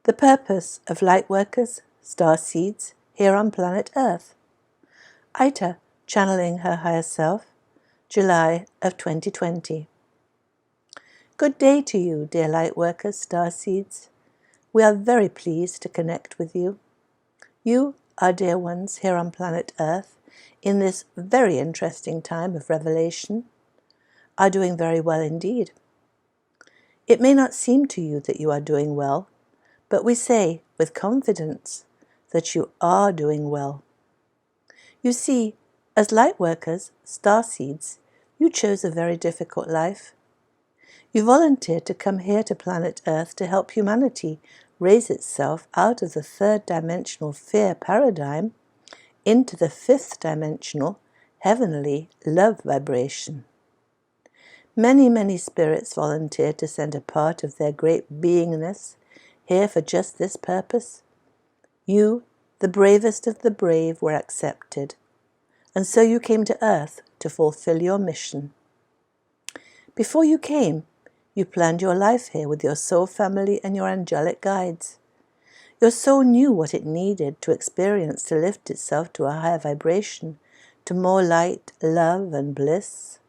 The purpose of Lightworkers, Starseeds, here on planet Earth. Aita, channeling her higher self, July of 2020. Good day to you, dear Lightworkers, Starseeds. We are very pleased to connect with you. You, our dear ones here on planet Earth, in this very interesting time of revelation, are doing very well indeed. It may not seem to you that you are doing well, but we say with confidence that you are doing well. You see, as Lightworkers, Starseeds, you chose a very difficult life. You volunteered to come here to planet Earth to help humanity raise itself out of the third-dimensional fear paradigm into the fifth-dimensional heavenly love vibration. Many, many spirits volunteered to send a part of their great beingness here for just this purpose. You, the bravest of the brave, were accepted, and so you came to Earth to fulfill your mission. Before you came, you planned your life here with your soul family and your angelic guides. Your soul knew what it needed to experience to lift itself to a higher vibration, to more light, love, and bliss.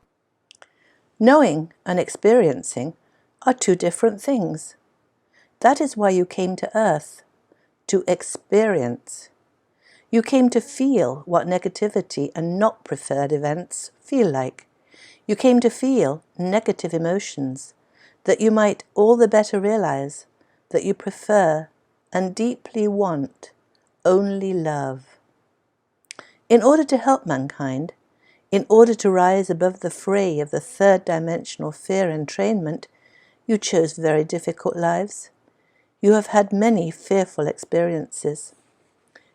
Knowing and experiencing are two different things. That is why you came to Earth, to experience. You came to feel what negativity and not preferred events feel like. You came to feel negative emotions, that you might all the better realize that you prefer and deeply want only love. In order to help mankind, in order to rise above the fray of the third-dimensional fear entrainment, you chose very difficult lives. You have had many fearful experiences.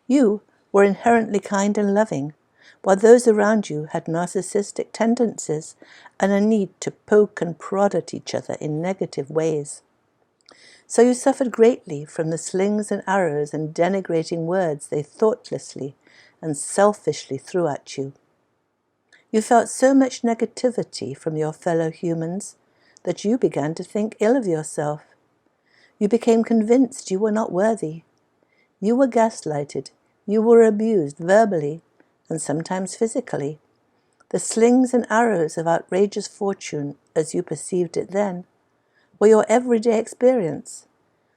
You were inherently kind and loving, while those around you had narcissistic tendencies and a need to poke and prod at each other in negative ways. So you suffered greatly from the slings and arrows and denigrating words they thoughtlessly and selfishly threw at you. You felt so much negativity from your fellow humans that you began to think ill of yourself. You became convinced you were not worthy. You were gaslighted. You were abused verbally and sometimes physically. The slings and arrows of outrageous fortune, as you perceived it then, were your everyday experience.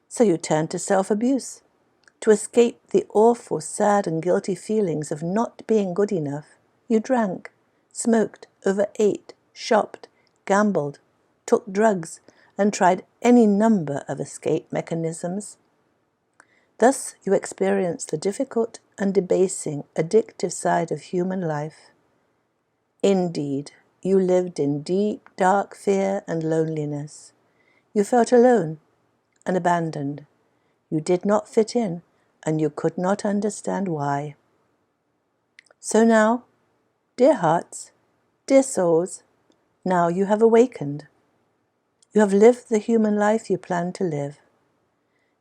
So you turned to self-abuse. To escape the awful, sad and guilty feelings of not being good enough, you drank, smoked, overate, shopped, gambled, took drugs, and tried any number of escape mechanisms. Thus you experienced the difficult and debasing, addictive side of human life. Indeed, you lived in deep, dark fear and loneliness. You felt alone and abandoned. You did not fit in, and you could not understand why. So now, dear hearts, dear souls, now you have awakened. You have lived the human life you planned to live.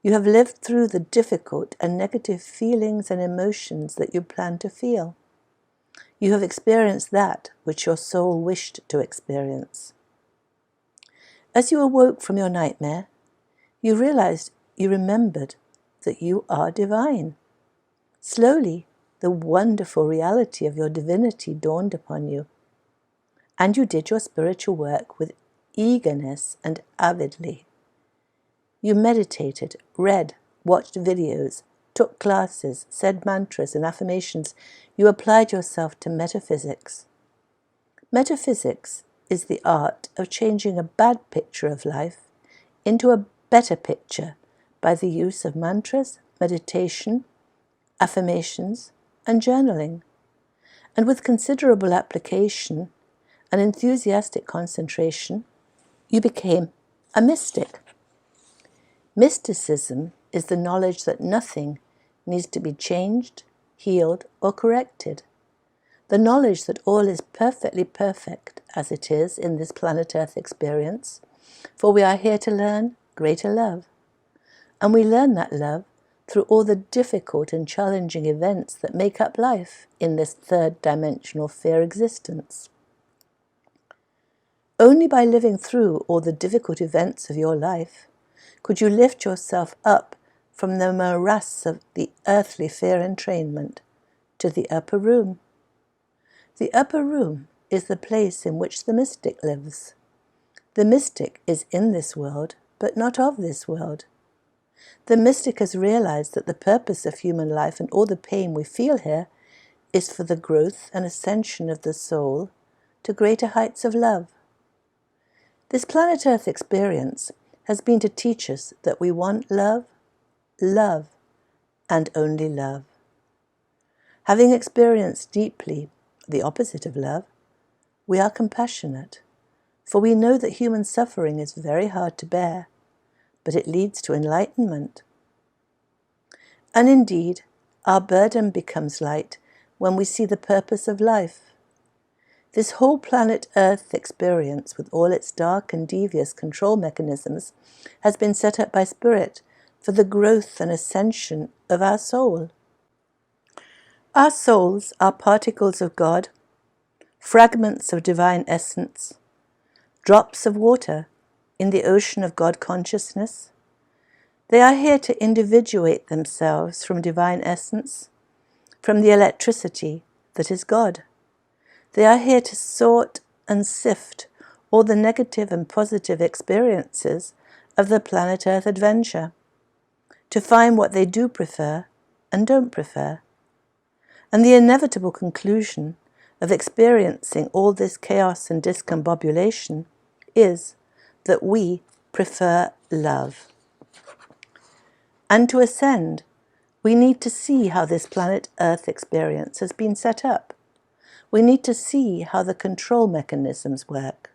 You have lived through the difficult and negative feelings and emotions that you planned to feel. You have experienced that which your soul wished to experience. As you awoke from your nightmare, you remembered that you are divine. Slowly, the wonderful reality of your divinity dawned upon you, and you did your spiritual work with eagerness and avidly. You meditated, read, watched videos, took classes, said mantras and affirmations. You applied yourself to metaphysics. Metaphysics is the art of changing a bad picture of life into a better picture by the use of mantras, meditation, affirmations, and journaling. And with considerable application and enthusiastic concentration, you became a mystic. Mysticism is the knowledge that nothing needs to be changed, healed, or corrected. The knowledge that all is perfectly perfect as it is in this planet Earth experience, for we are here to learn greater love. And we learn that love through all the difficult and challenging events that make up life in this third-dimensional fear existence. Only by living through all the difficult events of your life could you lift yourself up from the morass of the earthly fear entrainment to the upper room. The upper room is the place in which the mystic lives. The mystic is in this world, but not of this world. The mystic has realized that the purpose of human life and all the pain we feel here is for the growth and ascension of the soul to greater heights of love. This planet Earth experience has been to teach us that we want love, love, and only love. Having experienced deeply the opposite of love, we are compassionate, for we know that human suffering is very hard to bear, but it leads to enlightenment. And indeed, our burden becomes light when we see the purpose of life. This whole planet Earth experience, with all its dark and devious control mechanisms, has been set up by Spirit for the growth and ascension of our soul. Our souls are particles of God, fragments of divine essence, drops of water in the ocean of God consciousness. They are here to individuate themselves from divine essence, from the electricity that is God. They are here to sort and sift all the negative and positive experiences of the planet Earth adventure, to find what they do prefer and don't prefer. And the inevitable conclusion of experiencing all this chaos and discombobulation is that we prefer love. And to ascend, we need to see how this planet Earth experience has been set up. We need to see how the control mechanisms work.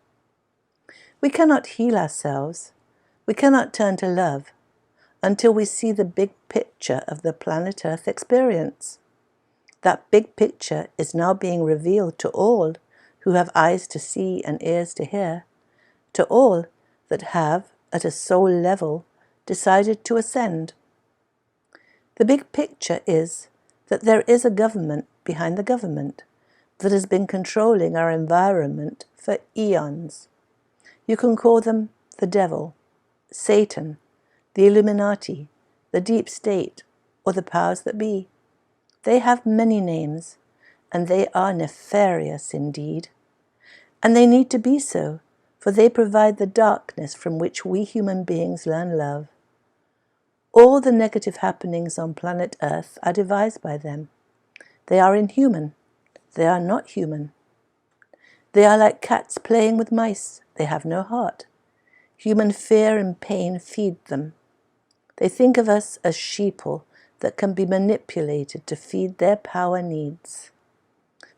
We cannot heal ourselves, we cannot turn to love until we see the big picture of the planet Earth experience. That big picture is now being revealed to all who have eyes to see and ears to hear, to all that have, at a soul level, decided to ascend. The big picture is that there is a government behind the government that has been controlling our environment for eons. You can call them the devil, Satan, the Illuminati, the deep state, or the powers that be. They have many names, and they are nefarious indeed. And they need to be so, for they provide the darkness from which we human beings learn love. All the negative happenings on planet Earth are devised by them. They are inhuman. They are not human. They are like cats playing with mice. They have no heart. Human fear and pain feed them. They think of us as sheeple that can be manipulated to feed their power needs.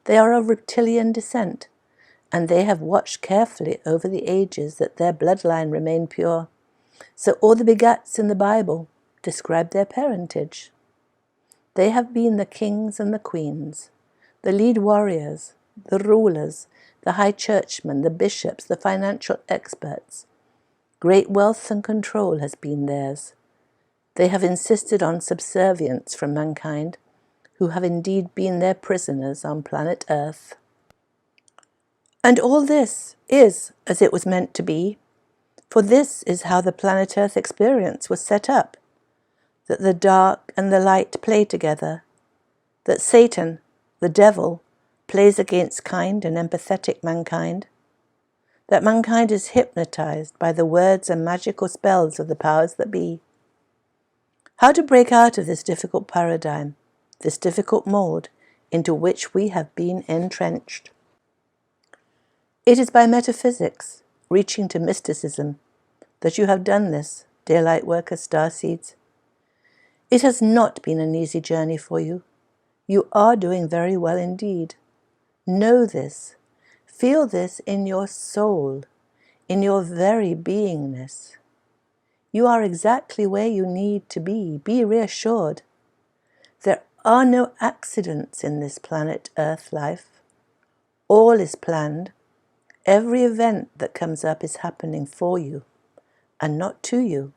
They are of reptilian descent, and they have watched carefully over the ages that their bloodline remain pure. So all the begats in the Bible describe their parentage. They have been the kings and the queens, the lead warriors, the rulers, the high churchmen, the bishops, the financial experts. Great wealth and control has been theirs. They have insisted on subservience from mankind, who have indeed been their prisoners on planet Earth. And all this is as it was meant to be, for this is how the planet Earth experience was set up, that the dark and the light play together, that Satan, the devil, plays against kind and empathetic mankind, that mankind is hypnotized by the words and magical spells of the powers that be. How to break out of this difficult paradigm, this difficult mold into which we have been entrenched? It is by metaphysics, reaching to mysticism, that you have done this, dear Lightworkers, Starseeds. It has not been an easy journey for you. You are doing very well indeed. Know this. Feel this in your soul, in your very beingness. You are exactly where you need to be. Be reassured. There are no accidents in this planet Earth life. All is planned. Every event that comes up is happening for you and not to you.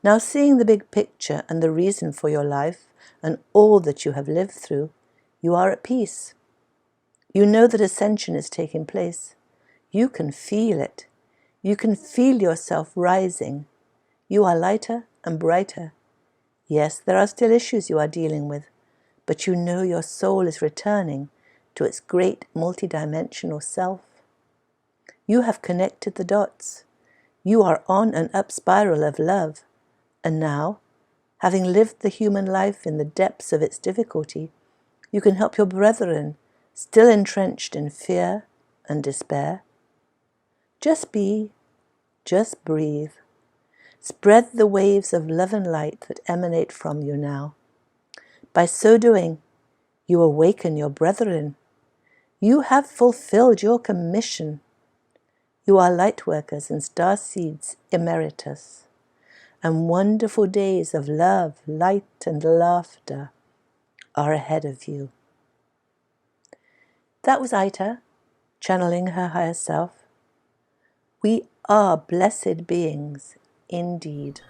Now, seeing the big picture and the reason for your life and all that you have lived through, you are at peace. You know that ascension is taking place. You can feel it. You can feel yourself rising. You are lighter and brighter. Yes, there are still issues you are dealing with, but you know your soul is returning to its great multidimensional self. You have connected the dots. You are on an up spiral of love, and now, having lived the human life in the depths of its difficulty, you can help your brethren still entrenched in fear and despair. Just be, just breathe. Spread the waves of love and light that emanate from you now. By so doing, you awaken your brethren. You have fulfilled your commission. You are Lightworkers and Starseeds emeritus, and wonderful days of love, light, and laughter are ahead of you. That was Aita, channeling her higher self. We are blessed beings indeed.